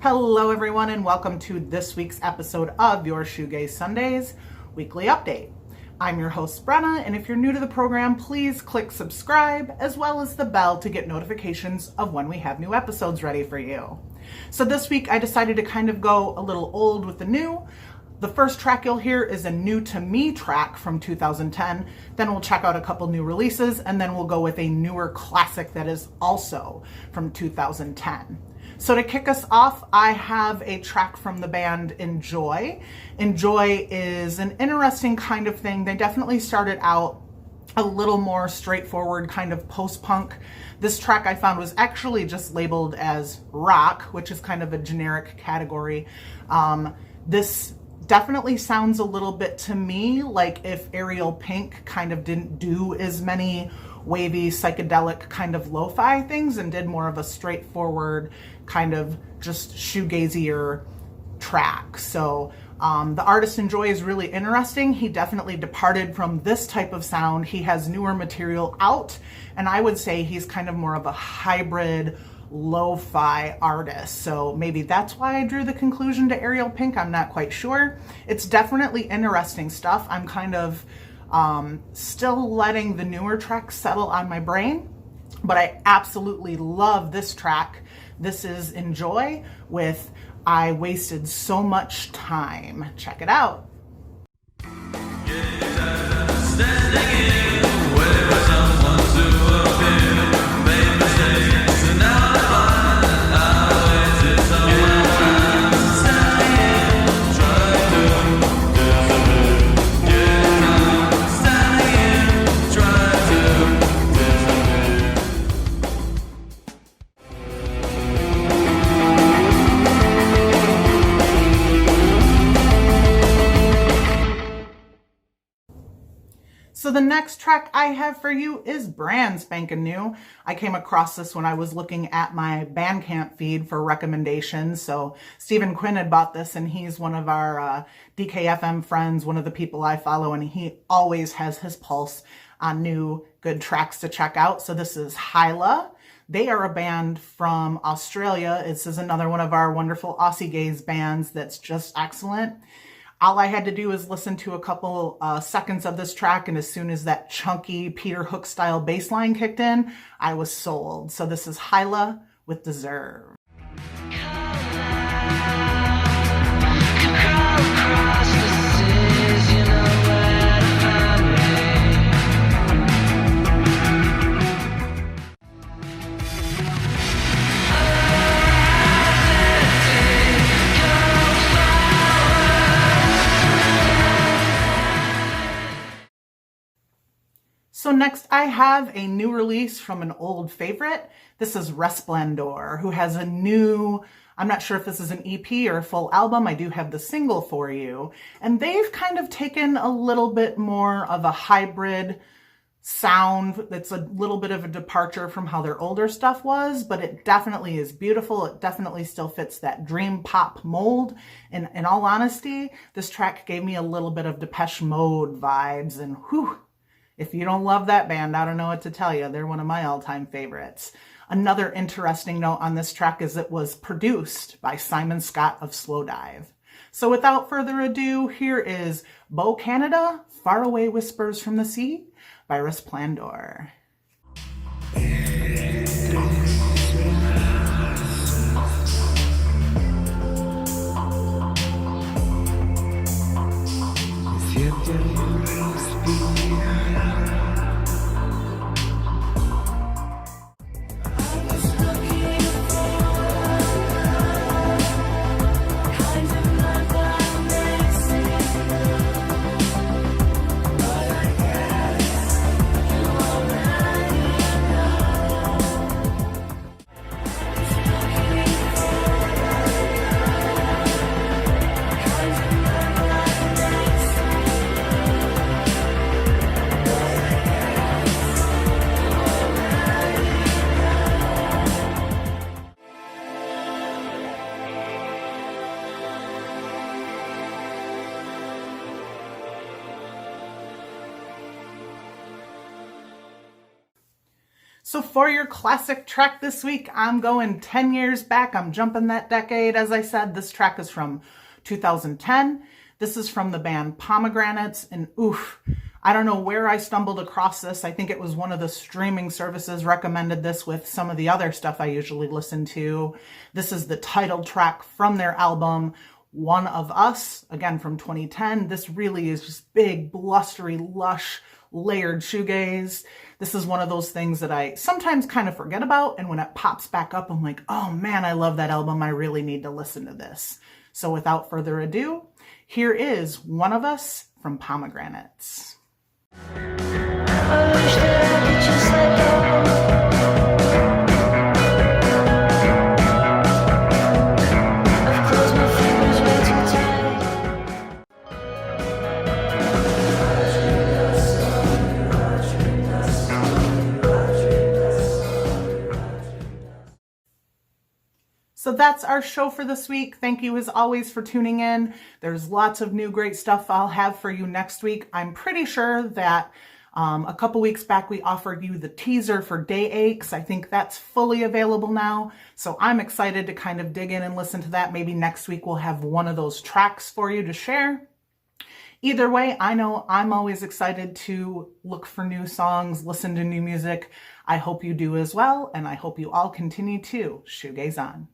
Hello everyone and welcome to this week's episode of your Shoegaze Sundays weekly update. I'm your host Brenna, and if you're new to the program, please click subscribe as well as the bell to get notifications of when we have new episodes ready for you. So this week I decided to kind of go a little old with the new. The first track you'll hear is a new to me track from 2010. Then we'll check out a couple new releases, and then we'll go with a newer classic that is also from 2010. So to kick us off, I have a track from the band Enjoy. Enjoy is an interesting kind of thing. They definitely started out a little more straightforward kind of post-punk. This track I found was actually just labeled as rock, which is kind of a generic category. This definitely sounds a little bit to me like if Ariel Pink kind of didn't do as many wavy psychedelic kind of lo-fi things and did more of a straightforward kind of just shoegazier track. So the artist Enjoy is really interesting. He definitely departed from this type of sound. He has newer material out, and I would say he's kind of more of a hybrid lo-fi artist. So maybe that's why I drew the conclusion to Ariel Pink. I'm not quite sure. It's definitely interesting stuff. I'm kind of still letting the newer tracks settle on my brain, but I absolutely love this track. This is Enjoy with I Wasted So Much Time. Check it out. So the next track I have for you is brand spanking new. I came across this when I was looking at my Bandcamp feed for recommendations. So Stephen Quinn had bought this, and he's one of our DKFM friends, one of the people I follow, and he always has his pulse on new good tracks to check out. So this is HYLA. They are a band from Australia. This is another one of our wonderful Aussie gaze bands that's just excellent. All I had to do was listen to a couple seconds of this track, and as soon as that chunky Peter Hook style bass line kicked in, I was sold. So this is Hilah with Deserve. So next I have a new release from an old favorite. This is Resplandor, who has a new, I'm not sure if this is an EP or a full album. I do have the single for you. And they've kind of taken a little bit more of a hybrid sound that's a little bit of a departure from how their older stuff was, but it definitely is beautiful. It definitely still fits that dream pop mold. And in all honesty, this track gave me a little bit of Depeche Mode vibes, and whew. If you don't love that band, I don't know what to tell you. They're one of my all-time favorites. Another interesting note on this track is it was produced by Simon Scott of Slowdive. So without further ado, here is Bocanada, Faraway Whispers from the Sea by Resplandor. So for your classic track this week, I'm going 10 years back. I'm jumping that decade. As I said, this track is from 2010. This is from the band Pomegranates, and oof, I don't know where I stumbled across this. I think it was one of the streaming services recommended this with some of the other stuff I usually listen to. This is the title track from their album, One of Us, again from 2010. This really is just big, blustery, lush, layered shoegaze. This is one of those things that I sometimes kind of forget about, and when it pops back up, I'm like, oh man, I love that album. I really need to listen to this. So without further ado, here is One of Us from Pomegranates. I wish that I could just let go. I've closed my fingers way too tight. So that's our show for this week. Thank you as always for tuning in. There's lots of new great stuff I'll have for you next week. I'm pretty sure that a couple weeks back we offered you the teaser for Day Aches. I think that's fully available now. So I'm excited to kind of dig in and listen to that. Maybe next week we'll have one of those tracks for you to share. Either way, I know I'm always excited to look for new songs, listen to new music. I hope you do as well, and I hope you all continue to shoegaze on.